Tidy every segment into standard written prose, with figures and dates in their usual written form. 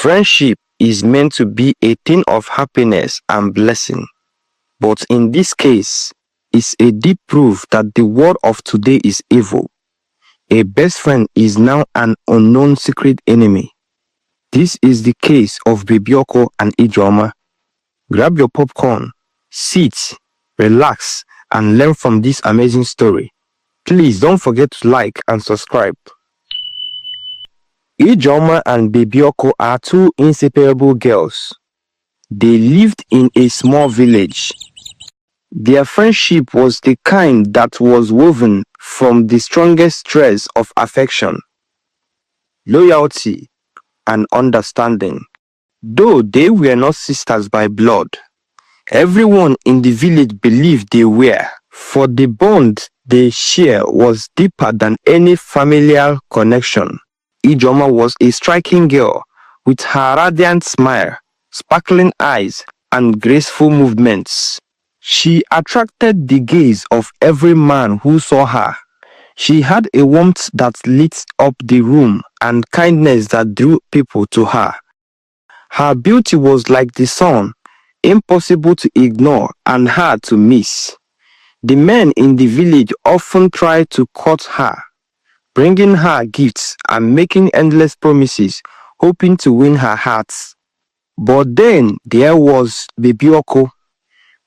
Friendship is meant to be a thing of happiness and blessing, but in this case, it's a deep proof that the world of today is evil. A best friend is now an unknown secret enemy. This is the case of Bibioko and Ijoma. Grab your popcorn, sit, relax, and learn from this amazing story. Please don't forget to like and subscribe. Ijoma and Bibioko are two inseparable girls. They lived in a small village. Their friendship was the kind that was woven from the strongest threads of affection, loyalty, and understanding. Though they were not sisters by blood, everyone in the village believed they were, for the bond they share was deeper than any familial connection. Ijoma was a striking girl with her radiant smile, sparkling eyes, and graceful movements. She attracted the gaze of every man who saw her. She had a warmth that lit up the room and kindness that drew people to her. Her beauty was like the sun, impossible to ignore and hard to miss. The men in the village often tried to court her, bringing her gifts and making endless promises, hoping to win her heart. But then there was Bibioko.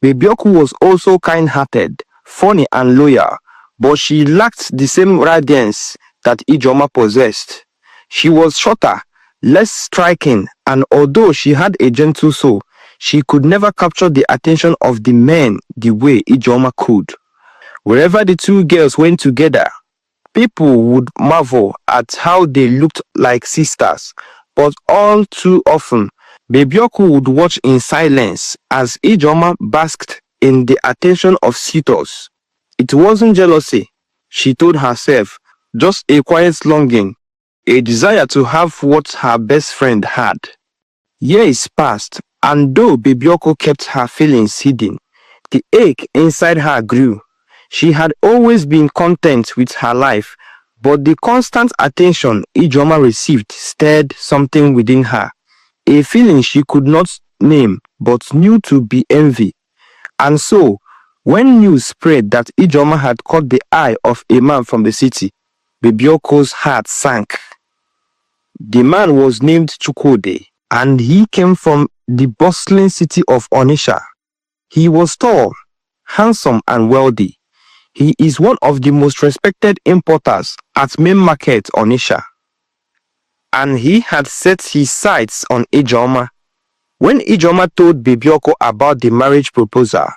Bibioko was also kind-hearted, funny and loyal, but she lacked the same radiance that Ijoma possessed. She was shorter, less striking, and although she had a gentle soul, she could never capture the attention of the men the way Ijoma could. Wherever the two girls went together, people would marvel at how they looked like sisters, but all too often, Bibioko would watch in silence as Ijoma basked in the attention of suitors. It wasn't jealousy, she told herself, just a quiet longing, a desire to have what her best friend had. Years passed, and though Bibioko kept her feelings hidden, the ache inside her grew. She had always been content with her life, but the constant attention Ijoma received stirred something within her, a feeling she could not name but knew to be envy. And so, when news spread that Ijoma had caught the eye of a man from the city, Bibioko's heart sank. The man was named Chukwode, and he came from the bustling city of Onitsha. He was tall, handsome, and wealthy. He is one of the most respected importers at Main Market, Onitsha. And he had set his sights on Ijoma. When Ijoma told Bibioko about the marriage proposal,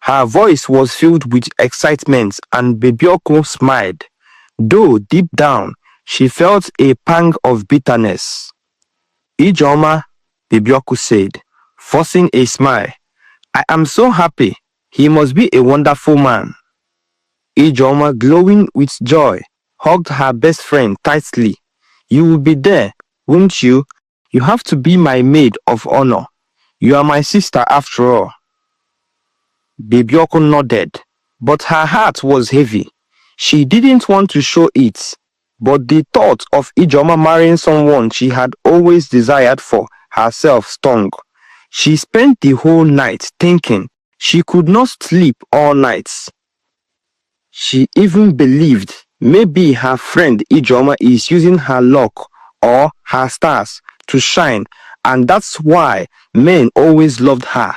her voice was filled with excitement and Bibioko smiled, though deep down she felt a pang of bitterness. Ijoma, Bibioko said, forcing a smile, I am so happy. He must be a wonderful man. Ijoma, glowing with joy, hugged her best friend tightly. You will be there, won't you? You have to be my maid of honor. You are my sister after all. Bibioko nodded, but her heart was heavy. She didn't want to show it, but the thought of Ijoma marrying someone she had always desired for herself stung. She spent the whole night thinking. She could not sleep all night. She even believed maybe her friend Ijoma is using her luck or her stars to shine, and that's why men always loved her.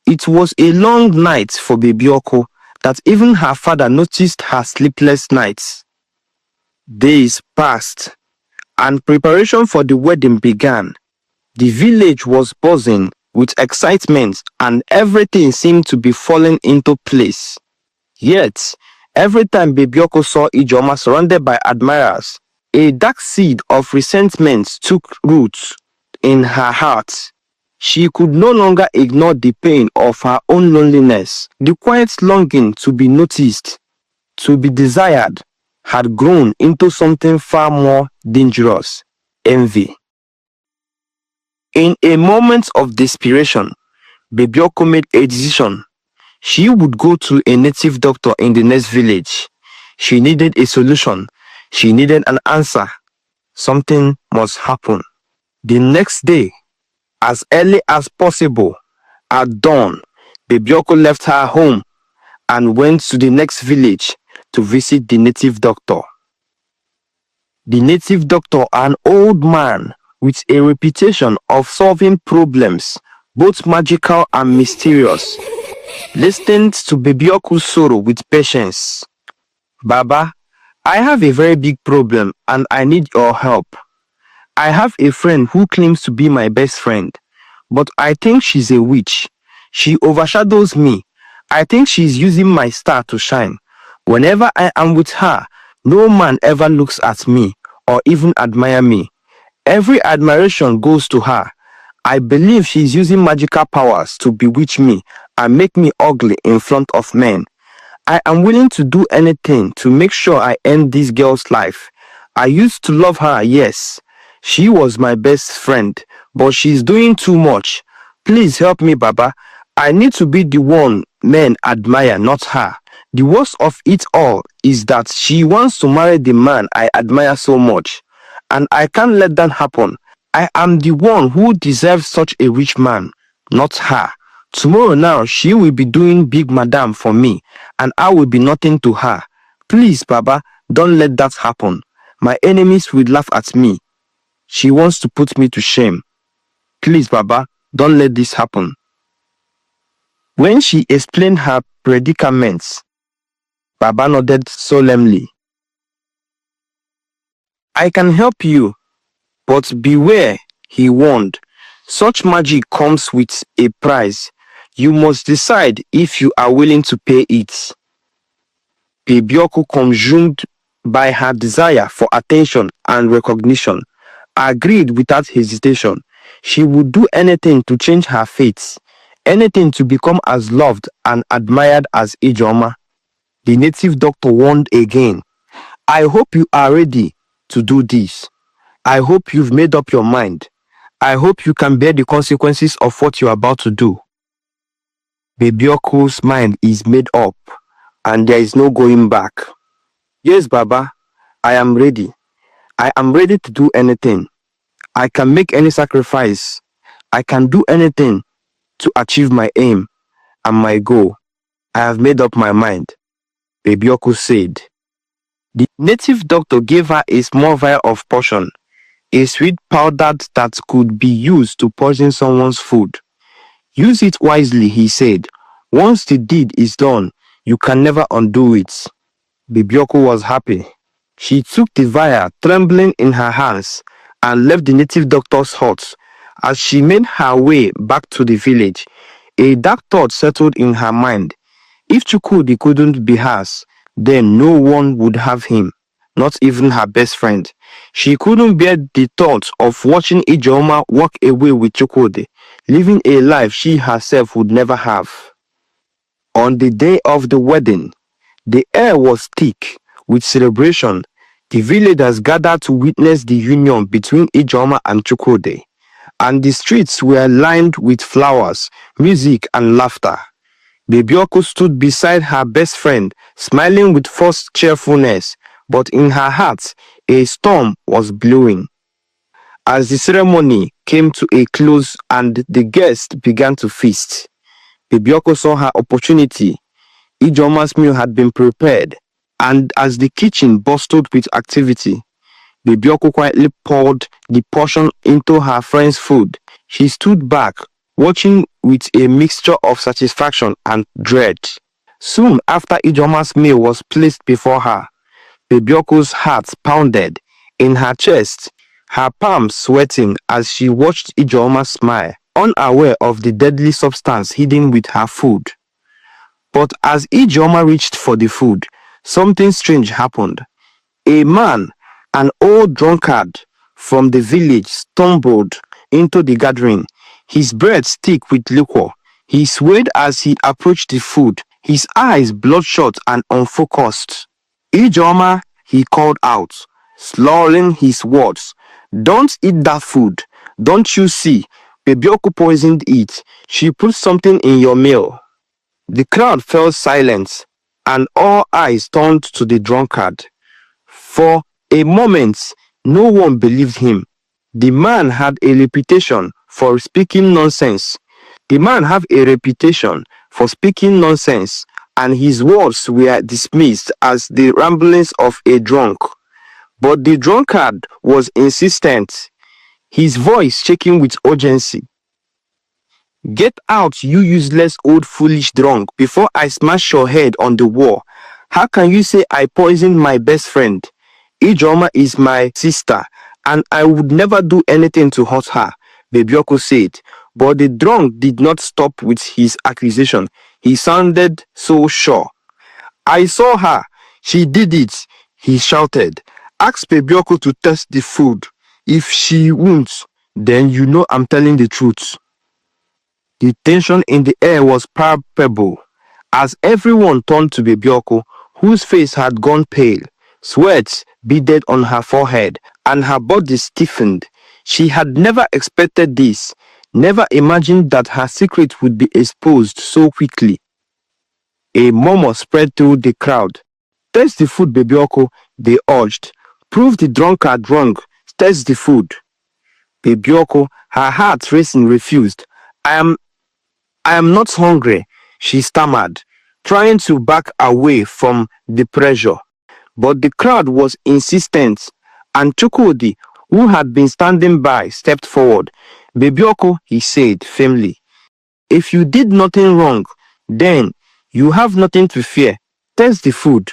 It was a long night for Bibioko that even her father noticed her sleepless nights. Days passed, and preparation for the wedding began. The village was buzzing with excitement, and everything seemed to be falling into place. Yet, every time Bibioko saw Ijoma surrounded by admirers, a dark seed of resentment took root in her heart. She could no longer ignore the pain of her own loneliness. The quiet longing to be noticed, to be desired, had grown into something far more dangerous: envy. In a moment of desperation, Bibioko made a decision. She would go to a native doctor in the next village. She needed a solution. She needed an answer. Something must happen. The next day, as early as possible, at dawn, Bebioko left her home and went to the next village to visit the native doctor. The native doctor, an old man with a reputation of solving problems, both magical and mysterious, listened to Bebioku's sorrow with patience. Baba, I have a very big problem and I need your help. I have a friend who claims to be my best friend, but I think she's a witch. She overshadows me. I think she's using my star to shine. Whenever I am with her, no man ever looks at me or even admire me. Every admiration goes to her. I believe she's using magical powers to bewitch me and make me ugly in front of men. I am willing to do anything to make sure I end this girl's life. I used to love her, yes. She was my best friend, but she's doing too much. Please help me, Baba. I need to be the one men admire, not her. The worst of it all is that she wants to marry the man I admire so much, and I can't let that happen. I am the one who deserves such a rich man, not her. Tomorrow now, she will be doing big madam for me, and I will be nothing to her. Please, Baba, don't let that happen. My enemies will laugh at me. She wants to put me to shame. Please, Baba, don't let this happen. When she explained her predicaments, Baba nodded solemnly. I can help you, but beware, he warned. Such magic comes with a price. You must decide if you are willing to pay it. Bebioku, consumed by her desire for attention and recognition, agreed without hesitation. She would do anything to change her fate, anything to become as loved and admired as Ijeoma. The native doctor warned again. I hope you are ready to do this. I hope you've made up your mind. I hope you can bear the consequences of what you are about to do. Bebioku's mind is made up, and there is no going back. Yes, Baba, I am ready. I am ready to do anything. I can make any sacrifice. I can do anything to achieve my aim and my goal. I have made up my mind, Bebioku said. The native doctor gave her a small vial of potion, a sweet powder that could be used to poison someone's food. Use it wisely, he said. Once the deed is done, you can never undo it. Bebioku was happy. She took the vial, trembling in her hands, and left the native doctor's hut. As she made her way back to the village, a dark thought settled in her mind. If Chukwudi couldn't be hers, then no one would have him, not even her best friend. She couldn't bear the thought of watching Ijeoma walk away with Chukwudi, living a life she herself would never have. On the day of the wedding, the air was thick with celebration. The villagers gathered to witness the union between Ijeoma and Chukwudi, and the streets were lined with flowers, music, and laughter. Bebioku stood beside her best friend, smiling with forced cheerfulness, but in her heart, a storm was blowing. As the ceremony came to a close and the guests began to feast, Bebioku saw her opportunity. Ijeoma's meal had been prepared, and as the kitchen bustled with activity, Bebioku quietly poured the portion into her friend's food. She stood back, watching with a mixture of satisfaction and dread. Soon after Ijeoma's meal was placed before her, Bebioku's heart pounded in her chest, her palms sweating as she watched Ijeoma smile, unaware of the deadly substance hidden with her food. But as Ijeoma reached for the food, something strange happened. A man, an old drunkard from the village, stumbled into the gathering, his breath thick with liquor. He swayed as he approached the food, his eyes bloodshot and unfocused. Ijeoma, he called out, slurring his words. Don't eat that food. Don't you see? Bebioku poisoned it. She put something in your meal. The crowd fell silent, and all eyes turned to the drunkard. For a moment, no one believed him. The man had a reputation for speaking nonsense. The man have a reputation for speaking nonsense, and his words were dismissed as the ramblings of a drunk. But the drunkard was insistent, his voice shaking with urgency. "Get out, you useless old foolish drunk, before I smash your head on the wall. How can you say I poisoned my best friend? Ijoma is my sister, and I would never do anything to hurt her," Bebioko said. But the drunk did not stop with his accusation. He sounded so sure. "I saw her. She did it," he shouted. "Ask Bebioko to test the food. If she won't, then you know I'm telling the truth." The tension in the air was palpable as everyone turned to Bebioko, whose face had gone pale. Sweat beaded on her forehead and her body stiffened. She had never expected this, never imagined that her secret would be exposed so quickly. A murmur spread through the crowd. "Taste the food, Bebioko," they urged. "Prove the drunkard wrong. Taste the food." Bebioko, her heart racing, refused. I am not hungry," she stammered, trying to back away from the pressure. But the crowd was insistent, and Chukwudi, who had been standing by, stepped forward. "Bebioko," he said firmly, "if you did nothing wrong, then you have nothing to fear. Taste the food."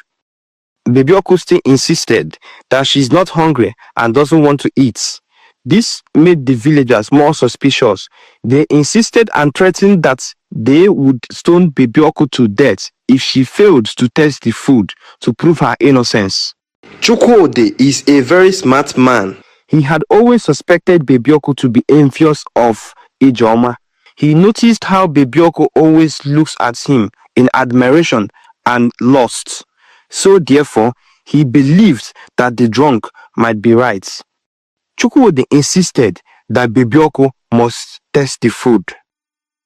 Bebioko still insisted that she's not hungry and doesn't want to eat. This made the villagers more suspicious. They insisted and threatened that they would stone Bebioko to death if she failed to taste the food to prove her innocence. Chukwudi is a very smart man. He had always suspected Bebioko to be envious of Ijoma. He noticed how Bebioko always looks at him in admiration and lust. So therefore, he believed that the drunk might be right. Chukwudi insisted that Bebioko must test the food.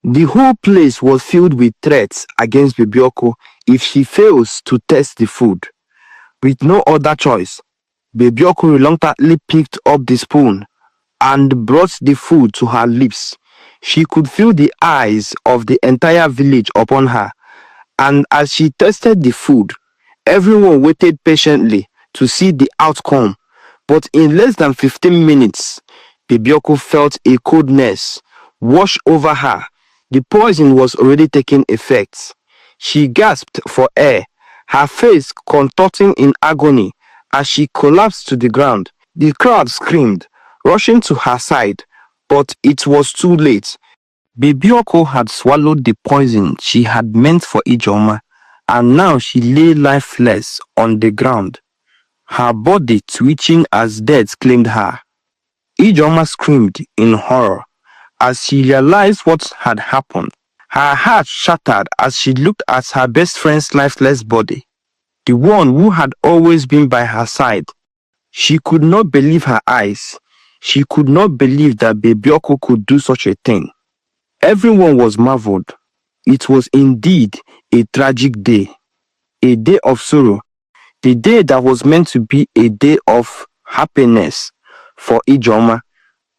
The whole place was filled with threats against Bebioko if she fails to test the food. With no other choice, Bebioko reluctantly picked up the spoon and brought the food to her lips. She could feel the eyes of the entire village upon her, and as she tasted the food, everyone waited patiently to see the outcome. But in less than 15 minutes, Bebioko felt a coldness wash over her. The poison was already taking effect. She gasped for air, her face contorting in agony as she collapsed to the ground. The crowd screamed, rushing to her side, but it was too late. Bebioko had swallowed the poison she had meant for Ijoma, and now she lay lifeless on the ground, her body twitching as death claimed her. Ijoma screamed in horror as she realized what had happened. Her heart shattered as she looked at her best friend's lifeless body, the one who had always been by her side. She could not believe her eyes. She could not believe that Bebioko could do such a thing. Everyone was marveled. It was indeed a tragic day, a day of sorrow. The day that was meant to be a day of happiness for Ijoma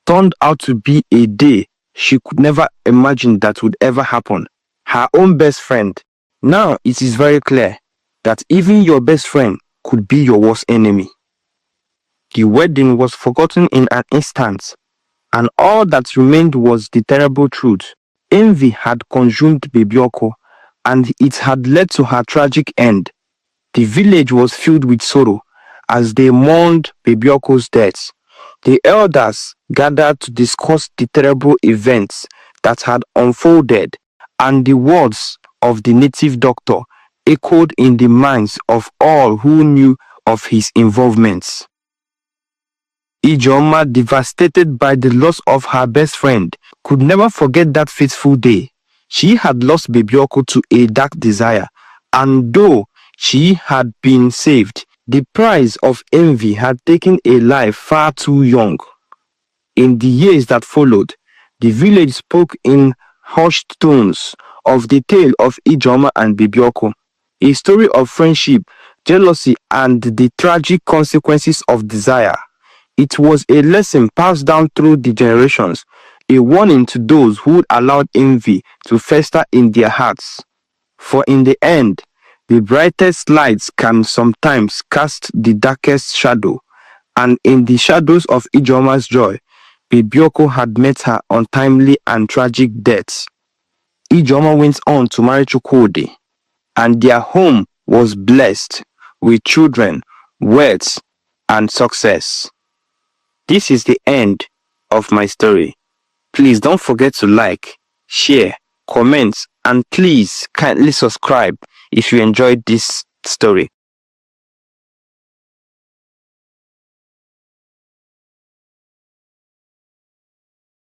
turned out to be a day she could never imagine that would ever happen. Her own best friend. Now it is very clear that even your best friend could be your worst enemy. The wedding was forgotten in an instant, and all that remained was the terrible truth. Envy had consumed Bebioko, and it had led to her tragic end. The village was filled with sorrow as they mourned Bebioko's death. The elders gathered to discuss the terrible events that had unfolded, and the words of the native doctor echoed in the minds of all who knew of his involvements. Ijoma, devastated by the loss of her best friend, could never forget that fateful day. She had lost Bebioko to a dark desire, and though she had been saved, the price of envy had taken a life far too young. In the years that followed, the village spoke in hushed tones of the tale of Ijoma and Bebioko, a story of friendship, jealousy, and the tragic consequences of desire. It was a lesson passed down through the generations, a warning to those who allowed envy to fester in their hearts. For in the end, the brightest lights can sometimes cast the darkest shadow, and in the shadows of Ijoma's joy, Bibioko had met her untimely and tragic death. Ijoma went on to marry Chukwudi, and their home was blessed with children, wealth, and success. This is the end of my story. Please don't forget to like, share, comment, and please kindly subscribe if you enjoyed this story.